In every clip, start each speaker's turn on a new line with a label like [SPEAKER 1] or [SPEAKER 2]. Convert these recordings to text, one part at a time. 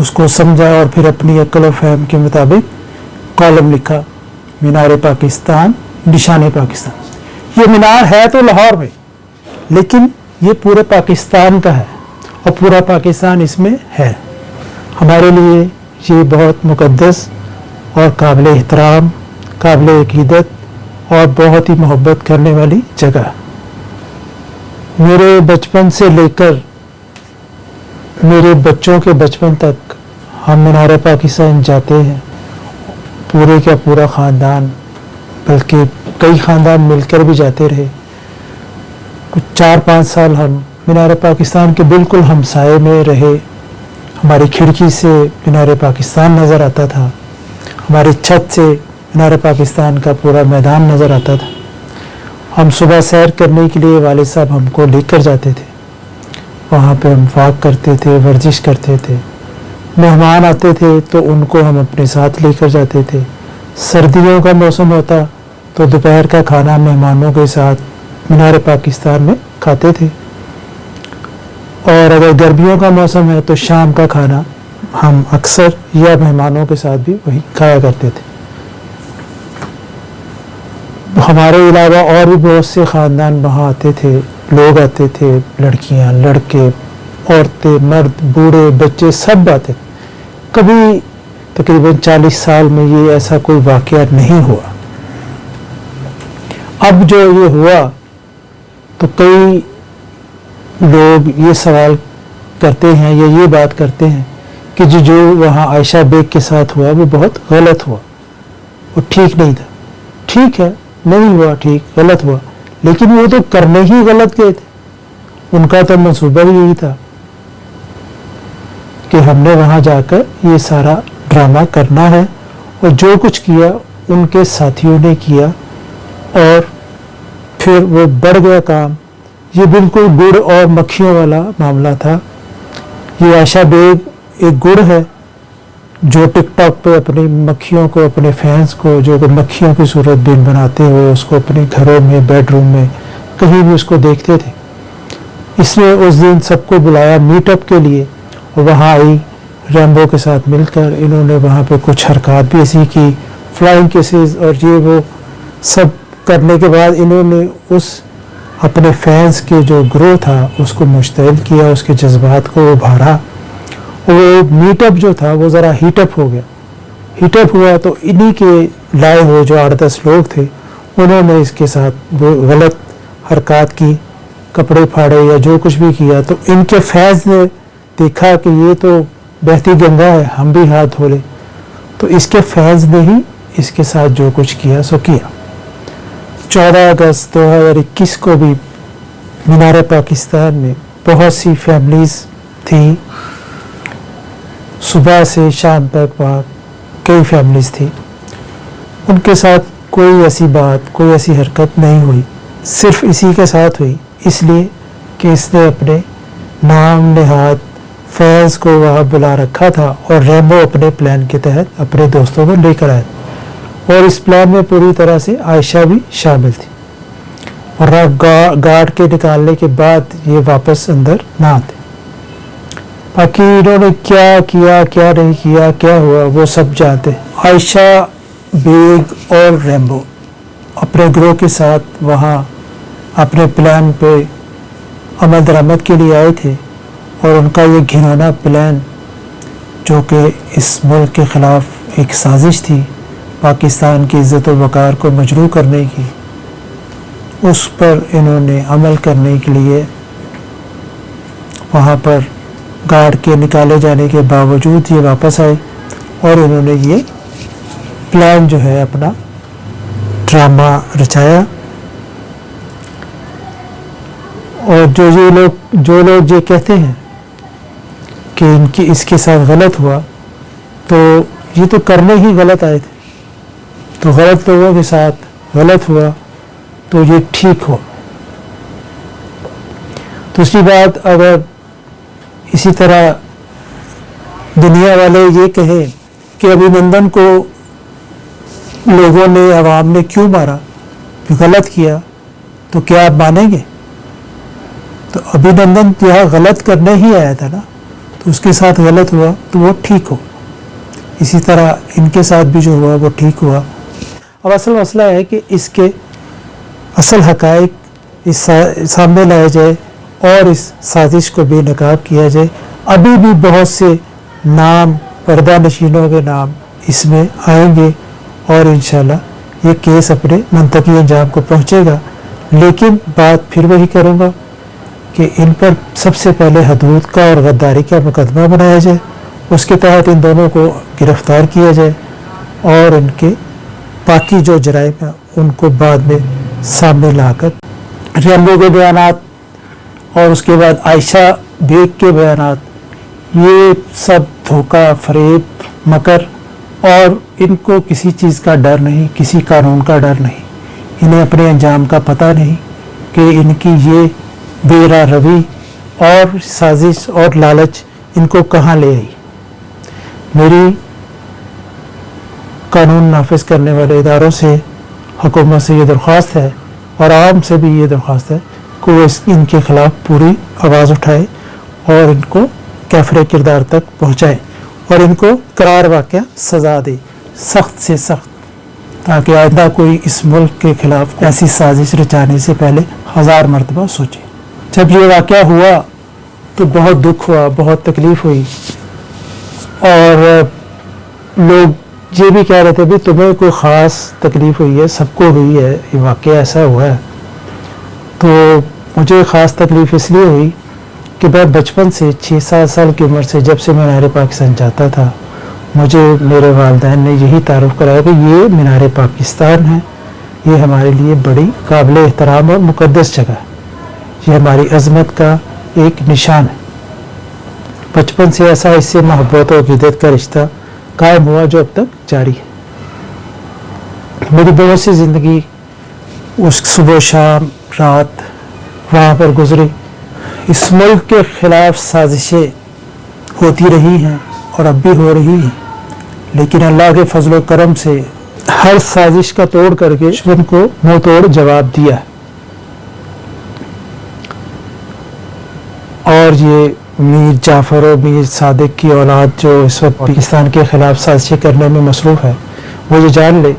[SPEAKER 1] اس کو سمجھا اور پھر اپنی عقل و فہم کے مطابق کالم لکھا، مینار پاکستان نشان پاکستان۔ یہ مینار ہے تو لاہور میں، لیکن یہ پورے پاکستان کا ہے اور پورا پاکستان اس میں ہے۔ ہمارے لیے یہ بہت مقدس اور قابل احترام، قابل عقیدت اور بہت ہی محبت کرنے والی جگہ۔ میرے بچپن سے لے کر میرے بچوں کے بچپن تک ہم مینار پاکستان جاتے ہیں، پورے کا پورا خاندان، بلکہ کئی خاندان مل کر بھی جاتے رہے۔ کچھ 4-5 سال ہم مینار پاکستان کے بالکل ہمسائے میں رہے۔ ہماری کھڑکی سے مینار پاکستان نظر آتا تھا، ہماری چھت سے مینار پاکستان کا پورا میدان نظر آتا تھا۔ ہم صبح سیر کرنے کے لیے والد صاحب ہم کو لے کر جاتے تھے، وہاں پہ ہم واک کرتے تھے، ورزش کرتے تھے۔ مہمان آتے تھے تو ان کو ہم اپنے ساتھ لے کر جاتے تھے۔ سردیوں کا موسم ہوتا تو دوپہر کا کھانا مہمانوں کے ساتھ مینار پاکستان میں کھاتے تھے، اور اگر گرمیوں کا موسم ہے تو شام کا کھانا ہم اکثر یا مہمانوں کے ساتھ بھی وہی کھایا کرتے تھے۔ ہمارے علاوہ اور بھی بہت سے خاندان وہاں آتے تھے، لوگ آتے تھے، لڑکیاں، لڑکے، عورتیں، مرد، بوڑھے، بچے، سب آتے تھے۔ کبھی تقریباً 40 سال میں یہ ایسا کوئی واقعہ نہیں ہوا۔ اب جو یہ ہوا تو کئی لوگ یہ سوال کرتے ہیں یا یہ بات کرتے ہیں کہ جو وہاں عائشہ بیگ کے ساتھ ہوا وہ بہت غلط ہوا، وہ ٹھیک نہیں تھا۔ ٹھیک ہے، نہیں ہوا ٹھیک، غلط ہوا، لیکن وہ تو کرنے ہی غلط گئے تھے۔ ان کا تو منصوبہ ہی یہی تھا کہ ہم نے وہاں جا کر یہ سارا ڈرامہ کرنا ہے، اور جو کچھ کیا ان کے ساتھیوں نے کیا، اور پھر وہ بڑھ گیا کام۔ یہ بالکل گڑ اور مکھیوں والا معاملہ تھا۔ یہ عائشہ بیگ ایک گڑ ہے جو ٹک ٹاک پہ اپنی مکھیوں کو، اپنے فینس کو، جو کہ مکھیوں کی صورت بن بناتے ہوئے اس کو اپنے گھروں میں، بیڈ روم میں، کہیں بھی اس کو دیکھتے تھے۔ اس نے اس دن سب کو بلایا میٹ اپ کے لیے، اور وہاں آئی ریمبو کے ساتھ مل کر۔ انہوں نے وہاں پہ کچھ حرکات بھی ایسی کی، فلائنگ کیسز اور یہ وہ سب کرنے کے بعد انہوں نے اس اپنے فینس کے جو گروہ تھا اس کو مشتعل کیا، اس کے جذبات کو ابھارا۔ وہ میٹ اپ جو تھا وہ ذرا ہیٹ اپ ہو گیا۔ ہیٹ اپ ہوا تو انہی کے لائے ہوئے جو 8-10 لوگ تھے انہوں نے اس کے ساتھ وہ غلط حرکات کی، کپڑے پھاڑے یا جو کچھ بھی کیا۔ تو ان کے فینس نے دیکھا کہ یہ تو بہتی گنگا ہے، ہم بھی ہاتھ دھو لیں، تو اس کے فینس نے ہی اس کے ساتھ جو کچھ کیا سو کیا۔ 14 اگست 2021 کو بھی مینار پاکستان میں بہت سی فیملیز تھیں، صبح سے شام تک وہاں کئی فیملیز تھیں۔ ان کے ساتھ کوئی ایسی بات، کوئی ایسی حرکت نہیں ہوئی، صرف اسی کے ساتھ ہوئی اس لیے کہ اس نے اپنے نام نہاد فیض کو وہاں بلا رکھا تھا، اور ریمبو اپنے پلان کے تحت اپنے دوستوں کو لے کر آئے، اور اس پلان میں پوری طرح سے عائشہ بھی شامل تھی، اور گارڈ کے نکالنے کے بعد یہ واپس اندر نہ آتے۔ باقی انہوں نے کیا کیا، کیا نہیں کیا، کیا ہوا وہ سب جانتے۔ عائشہ بیگ اور ریمبو اپنے گروہ کے ساتھ وہاں اپنے پلان پہ عمل درآمد کے لیے آئے تھے، اور ان کا یہ گھناؤنا پلان جو کہ اس ملک کے خلاف ایک سازش تھی، پاکستان کی عزت و وقار کو مجروح کرنے کی، اس پر انہوں نے عمل کرنے کے لیے وہاں پر گارڈ کے نکالے جانے کے باوجود یہ واپس آئے، اور انہوں نے یہ پلان جو ہے اپنا ڈرامہ رچایا۔ اور جو لوگ یہ کہتے ہیں کہ اس کے ساتھ غلط ہوا، تو یہ تو کرنے ہی غلط آئے تھے، تو غلط لوگوں کے ساتھ غلط ہوا تو یہ ٹھیک ہو۔ دوسری بات، اگر اسی طرح دنیا والے یہ کہیں کہ ابھینندن کو لوگوں نے، عوام نے کیوں مارا، غلط کیا، تو کیا آپ مانیں گے؟ تو ابھینندن یہاں غلط کرنے ہی آیا تھا نا، تو اس کے ساتھ غلط ہوا تو وہ ٹھیک ہو. اسی طرح ان کے ساتھ بھی جو ہوا وہ ٹھیک ہوا. اب اصل مسئلہ ہے کہ اس کے اصل حقائق اس سامنے لائے جائے اور اس سازش کو بے نقاب کیا جائے. ابھی بھی بہت سے نام، پردہ نشینوں کے نام اس میں آئیں گے اور انشاءاللہ یہ کیس اپنے منطقی انجام کو پہنچے گا. لیکن بات پھر وہی کروں گا کہ ان پر سب سے پہلے حدود کا اور غداری کا مقدمہ بنایا جائے، اس کے تحت ان دونوں کو گرفتار کیا جائے اور ان کے باقی جو جرائم ہیں ان کو بعد میں سامنے لا کر ریمبو کے بیانات اور اس کے بعد عائشہ بیگ کے بیانات، یہ سب دھوکہ، فریب، مکر، اور ان کو کسی چیز کا ڈر نہیں، کسی قانون کا ڈر نہیں. انہیں اپنے انجام کا پتہ نہیں کہ ان کی یہ بے راہ روی اور سازش اور لالچ ان کو کہاں لے آئی. میری قانون نافذ کرنے والے اداروں سے، حکومت سے یہ درخواست ہے اور عوام سے بھی یہ درخواست ہے کہ وہ ان کے خلاف پوری آواز اٹھائے اور ان کو کیفر کردار تک پہنچائے اور ان کو قرار واقعہ سزا دے، سخت سے سخت، تاکہ آئندہ کوئی اس ملک کے خلاف ایسی سازش رچانے سے پہلے 1000 مرتبہ سوچے. جب یہ واقعہ ہوا تو بہت دکھ ہوا، بہت تکلیف ہوئی اور لوگ یہ بھی کہہ رہے تھے بھی تمہیں کوئی خاص تکلیف ہوئی ہے، سب کو ہوئی ہے، یہ واقعہ ایسا ہوا ہے. تو مجھے خاص تکلیف اس لیے ہوئی کہ میں بچپن سے 6-7 سال کی عمر سے جب سے مینار پاکستان جاتا تھا، مجھے میرے والدین نے یہی تعارف کرایا کہ یہ مینار پاکستان ہے، یہ ہمارے لیے بڑی قابل احترام اور مقدس جگہ ہے، یہ ہماری عظمت کا ایک نشان ہے. بچپن سے ایسا اس سے محبت اور عقیدت کا رشتہ قائم ہوا جو اب تک جاری ہے. میری بہت سی زندگی اس صبح شام رات وہاں پر گزری. اس ملک کے خلاف سازشیں ہوتی رہی ہیں اور اب بھی ہو رہی ہیں، لیکن اللہ کے فضل و کرم سے ہر سازش کا توڑ کر کے دشمن کو منہ توڑ جواب دیا. اور یہ میر جعفر اور میر صادق کی اولاد جو اس وقت پاکستان کے خلاف سازشیں کرنے میں مصروف ہے، وہ یہ جان لے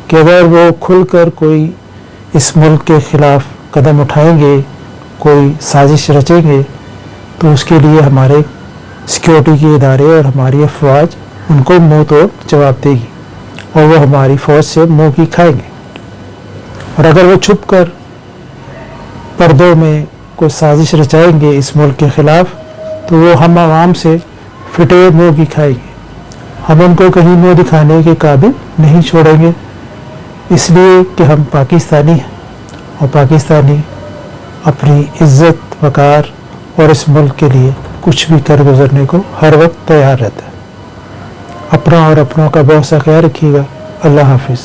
[SPEAKER 1] کہ اگر وہ کھل کر کوئی اس ملک کے خلاف قدم اٹھائیں گے، کوئی سازش رچیں گے، تو اس کے لیے ہمارے سیکیورٹی کے ادارے اور ہماری افواج ان کو منہ توڑ جواب دے گی اور وہ ہماری فوج سے منہ کی کھائیں گے. اور اگر وہ چھپ کر پردوں میں کوئی سازش رچائیں گے اس ملک کے خلاف، تو وہ ہم عوام سے پھٹے منہ کی کھائیں گے. ہم ان کو کہیں منہ دکھانے کے قابل نہیں چھوڑیں گے، اس لیے کہ ہم پاکستانی ہیں اور پاکستانی اپنی عزت، وقار اور اس ملک کے لیے کچھ بھی کر گزرنے کو ہر وقت تیار رہتا ہے. اپنا اور اپنوں کا بہت سا خیال رکھیے گا. اللہ حافظ.